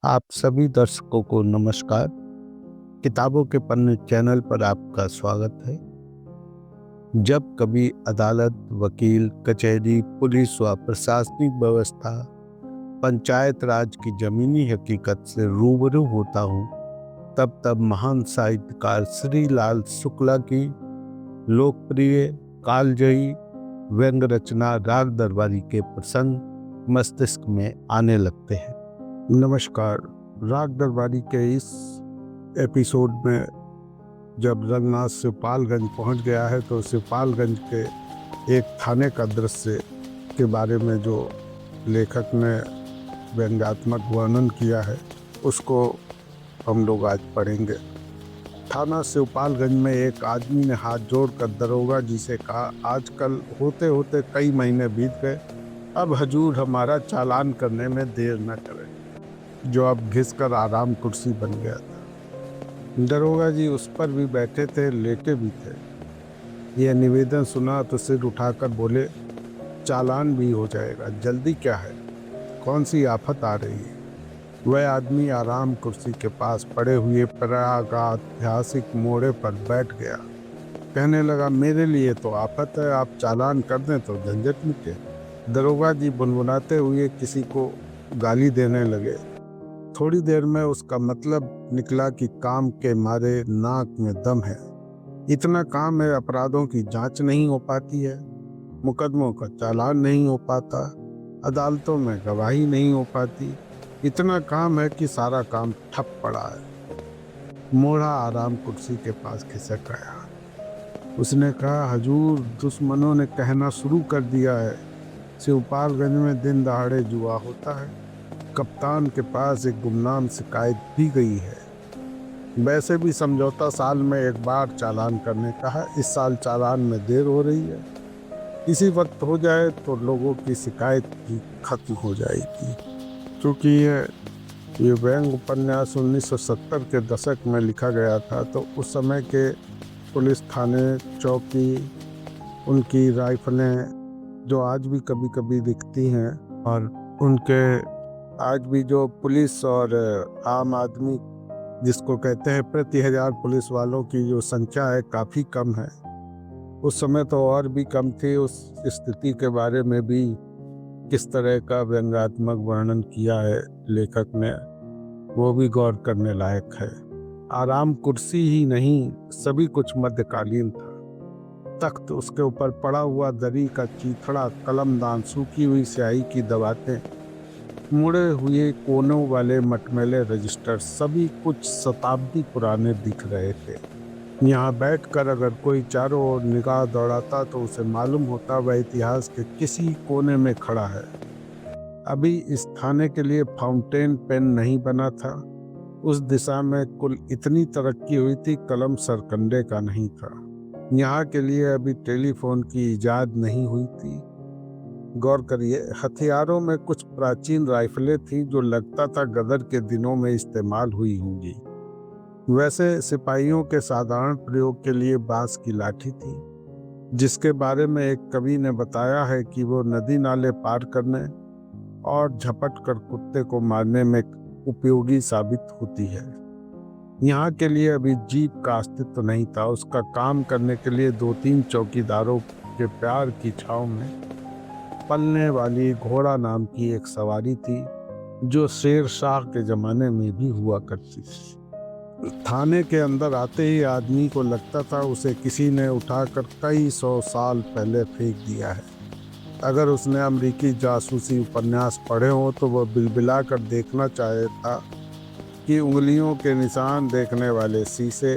आप सभी दर्शकों को नमस्कार। किताबों के पन्ने चैनल पर आपका स्वागत है। जब कभी अदालत, वकील, कचहरी, पुलिस व प्रशासनिक व्यवस्था, पंचायत राज की जमीनी हकीकत से रूबरू होता हूँ, तब महान साहित्यकार श्री लाल शुक्ला की लोकप्रिय कालजयी व्यंग रचना राग दरबारी के प्रसंग मस्तिष्क में आने लगते हैं। नमस्कार। राग दरबारी के इस एपिसोड में जब रंगनाथ शिवपालगंज पहुंच गया है तो शिवपालगंज के एक थाने का दृश्य के बारे में जो लेखक ने व्यंग्यात्मक वर्णन किया है उसको हम लोग आज पढ़ेंगे। थाना शिवपालगंज में एक आदमी ने हाथ जोड़कर दरोगा जी से कहा, आजकल होते होते कई महीने बीत गए, अब हजूर हमारा चालान करने में देर न करें। जो अब घिसकर आराम कुर्सी बन गया था। दरोगा जी उस पर भी बैठे थे, लेटे भी थे। यह निवेदन सुना तो सिर उठाकर बोले, चालान भी हो जाएगा, जल्दी क्या है, कौन सी आफत आ रही है। वह आदमी आराम कुर्सी के पास पड़े हुए प्रागैतिहासिक मोड़े पर बैठ गया। कहने लगा, मेरे लिए तो आफत है, आप चालान कर दें तो झंझट मिटे। दरोगा जी बुनबुनाते हुए किसी को गाली देने लगे। थोड़ी देर में उसका मतलब निकला कि काम के मारे नाक में दम है। इतना काम है, अपराधों की जांच नहीं हो पाती है, मुकदमों का चालान नहीं हो पाता, अदालतों में गवाही नहीं हो पाती। इतना काम है कि सारा काम ठप पड़ा है। मोड़ा आराम कुर्सी के पास खिसक गया। उसने कहा, हजूर दुश्मनों ने कहना शुरू कर दिया है, शिवपालगंज में दिन दहाड़े जुआ होता है। कप्तान के पास एक गुमनाम शिकायत भी गई है। वैसे भी समझौता साल में एक बार चालान करने का है, इस साल चालान में देर हो रही है। इसी वक्त हो जाए तो लोगों की शिकायत भी खत्म हो जाएगी। क्योंकि ये व्यंग उपन्यास 1970 के दशक में लिखा गया था, तो उस समय के पुलिस थाने, चौकी, उनकी राइफलें जो आज भी कभी कभी दिखती हैं, और उनके आज भी जो पुलिस और आम आदमी जिसको कहते हैं प्रति हजार पुलिस वालों की जो संख्या है काफ़ी कम है। उस समय तो और भी कम थी। उस स्थिति के बारे में भी किस तरह का व्यंग्यात्मक वर्णन किया है लेखक ने, वो भी गौर करने लायक है। आराम कुर्सी ही नहीं, सभी कुछ मध्यकालीन था। तख्त, उसके ऊपर पड़ा हुआ दरी का चीथड़ा, कलमदान, सूखी हुई स्याही की दवातें, मुड़े हुए कोनों वाले मटमैले रजिस्टर, सभी कुछ शताब्दी पुराने दिख रहे थे। यहाँ बैठकर अगर कोई चारों ओर निगाह दौड़ाता तो उसे मालूम होता वह इतिहास के किसी कोने में खड़ा है। अभी इस थाने के लिए फाउंटेन पेन नहीं बना था। उस दिशा में कुल इतनी तरक्की हुई थी, कलम सरकंडे का नहीं था। यहाँ के लिए अभी टेलीफोन की इजाद नहीं हुई थी। गौर करिए, हथियारों में कुछ प्राचीन राइफलें थी जो लगता था गदर के दिनों में इस्तेमाल हुई होंगी। वैसे सिपाहियों के साधारण प्रयोग के लिए बांस की लाठी थी, जिसके बारे में एक कवि ने बताया है कि वो नदी नाले पार करने और झपट कर कुत्ते को मारने में उपयोगी साबित होती है। यहाँ के लिए अभी जीप का अस्तित्व नहीं था। उसका काम करने के लिए 2-3 चौकीदारों के प्यार की छांव में पलने वाली घोड़ा नाम की एक सवारी थी, जो शेर शाह के जमाने में भी हुआ करती थी। थाने के अंदर आते ही आदमी को लगता था उसे किसी ने उठाकर कई 100 साल पहले फेंक दिया है। अगर उसने अमेरिकी जासूसी उपन्यास पढ़े हों तो वह बिलबिला कर देखना चाहता कि उंगलियों के निशान देखने वाले शीशे,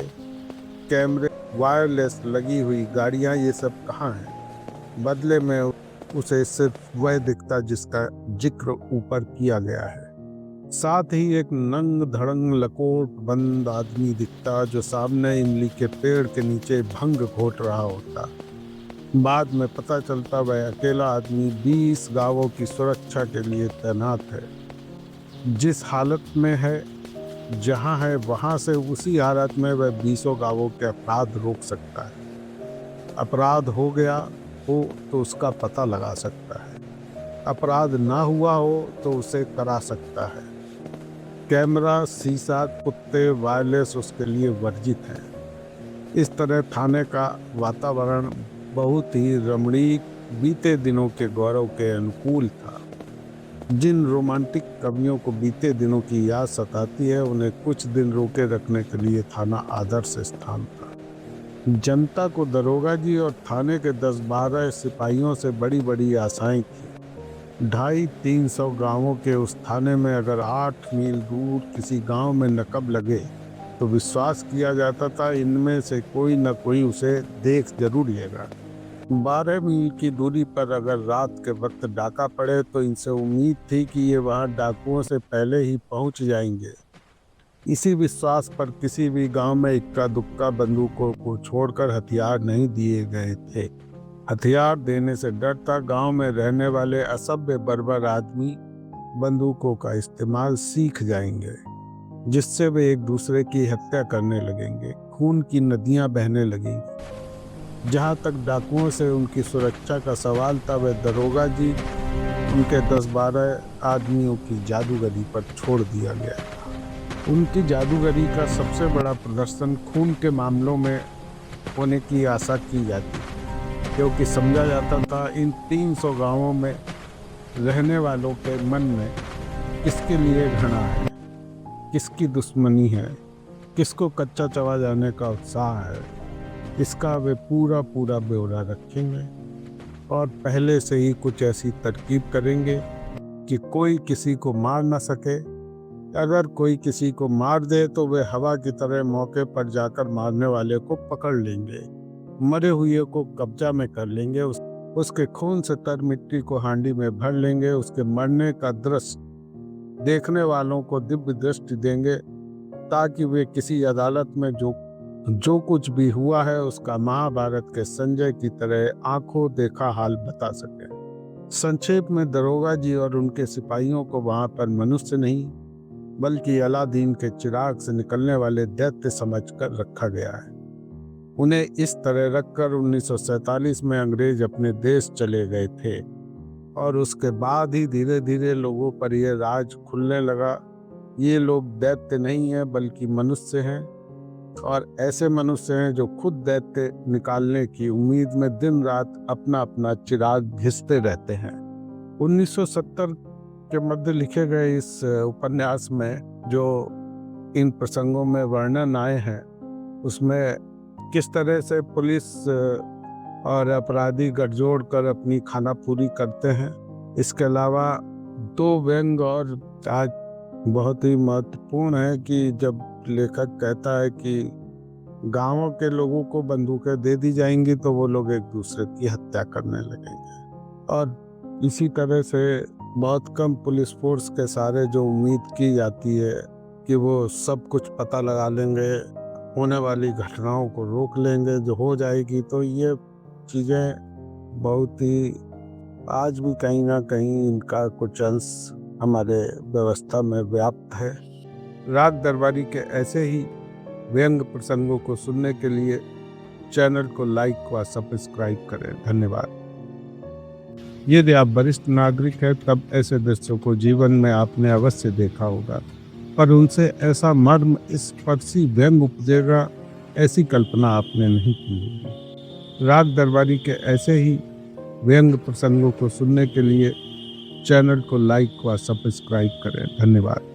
कैमरे, वायरलेस लगी हुई गाड़ियां, ये सब कहाँ हैं। बदले में उसे सिर्फ वह दिखता जिसका जिक्र ऊपर किया गया है। साथ ही एक नंग धड़ंग लकोट बंद आदमी दिखता जो सामने इमली के पेड़ के नीचे भंग घोट रहा होता। बाद में पता चलता वह अकेला आदमी 20 गांवों की सुरक्षा के लिए तैनात है। जिस हालत में है, जहां है, वहां से उसी हालत में वह 20 गांवों के अपराध रोक सकता है। अपराध हो गया हो तो उसका पता लगा सकता है, अपराध ना हुआ हो तो उसे करा सकता है। कैमरा, शीशा, कुत्ते, वायरलेस उसके लिए वर्जित हैं। इस तरह थाने का वातावरण बहुत ही रमणीक, बीते दिनों के गौरव के अनुकूल था। जिन रोमांटिक कवियों को बीते दिनों की याद सताती है, उन्हें कुछ दिन रोके रखने के लिए थाना आदर्श स्थान था। जनता को दरोगा जी और थाने के 10-12 सिपाहियों से बड़ी बड़ी आशाएं थी। 250-300 गांवों के उस थाने में अगर 8 मील दूर किसी गांव में नकब लगे तो विश्वास किया जाता था इनमें से कोई न कोई उसे देख जरूर लेगा। 12 मील की दूरी पर अगर रात के वक्त डाका पड़े तो इनसे उम्मीद थी कि ये वहां डाकुओं से पहले ही पहुंच जाएंगे। इसी विश्वास पर किसी भी गांव में इक्का दुक्का बंदूकों को छोड़कर हथियार नहीं दिए गए थे। हथियार देने से डर था गांव में रहने वाले असभ्य बर्बर आदमी बंदूकों का इस्तेमाल सीख जाएंगे, जिससे वे एक दूसरे की हत्या करने लगेंगे, खून की नदियां बहने लगेंगी। जहां तक डाकुओं से उनकी सुरक्षा का सवाल था, वह दरोगा जी उनके 10-12 आदमियों की जादूगरी पर छोड़ दिया गया था। उनकी जादूगरी का सबसे बड़ा प्रदर्शन खून के मामलों में होने की आशा की जाती, क्योंकि समझा जाता था इन 300 गांवों में रहने वालों के मन में किसके लिए घृणा है, किसकी दुश्मनी है, किसको कच्चा चबा जाने का उत्साह है। इसका वे पूरा ब्यौरा रखेंगे और पहले से ही कुछ ऐसी तरकीब करेंगे कि कोई किसी को मार न सके। अगर कोई किसी को मार दे तो वे हवा की तरह मौके पर जाकर मारने वाले को पकड़ लेंगे, मरे हुए को कब्जा में कर लेंगे, उसके खून से तर मिट्टी को हांडी में भर लेंगे, उसके मरने का दृश्य देखने वालों को दिव्य दृष्टि देंगे, ताकि वे किसी अदालत में जो कुछ भी हुआ है उसका महाभारत के संजय की तरह आंखों देखा हाल बता सके। संक्षेप में दरोगा जी और उनके सिपाहियों को वहां पर मनुष्य नहीं बल्कि अलादीन के चिराग से निकलने वाले दैत्य समझकर रखा गया है। उन्हें इस तरह रखकर 1947 में अंग्रेज अपने देश चले गए थे और उसके बाद ही धीरे धीरे लोगों पर यह राज खुलने लगा, ये लोग दैत्य नहीं है बल्कि मनुष्य हैं, और ऐसे मनुष्य हैं जो खुद दैत्य निकालने की उम्मीद में दिन रात अपना अपना चिराग घिसते रहते हैं। 1970 के मध्य लिखे गए इस उपन्यास में जो इन प्रसंगों में वर्णन आए हैं, उसमें किस तरह से पुलिस और अपराधी गठजोड़ कर अपनी खाना पूरी करते हैं। इसके अलावा 2 व्यंग और आज बहुत ही महत्वपूर्ण है कि जब लेखक कहता है कि गांवों के लोगों को बंदूकें दे दी जाएंगी तो वो लोग एक दूसरे की हत्या करने लगेंगे, और इसी तरह से बहुत कम पुलिस फोर्स के सारे जो उम्मीद की जाती है कि वो सब कुछ पता लगा लेंगे, होने वाली घटनाओं को रोक लेंगे, जो हो जाएगी, तो ये चीज़ें बहुत ही आज भी कहीं ना कहीं इनका कुछ अंश हमारे व्यवस्था में व्याप्त है। राग दरबारी के ऐसे ही व्यंग प्रसंगों को सुनने के लिए चैनल को लाइक व सब्सक्राइब करें। धन्यवाद। यदि आप वरिष्ठ नागरिक हैं तब ऐसे दृश्यों को जीवन में आपने अवश्य देखा होगा, पर उनसे ऐसा मर्म स्पर्शी व्यंग उपजेगा, ऐसी कल्पना आपने नहीं की होगी। राग दरबारी के ऐसे ही व्यंग प्रसंगों को सुनने के लिए चैनल को लाइक व सब्सक्राइब करें। धन्यवाद।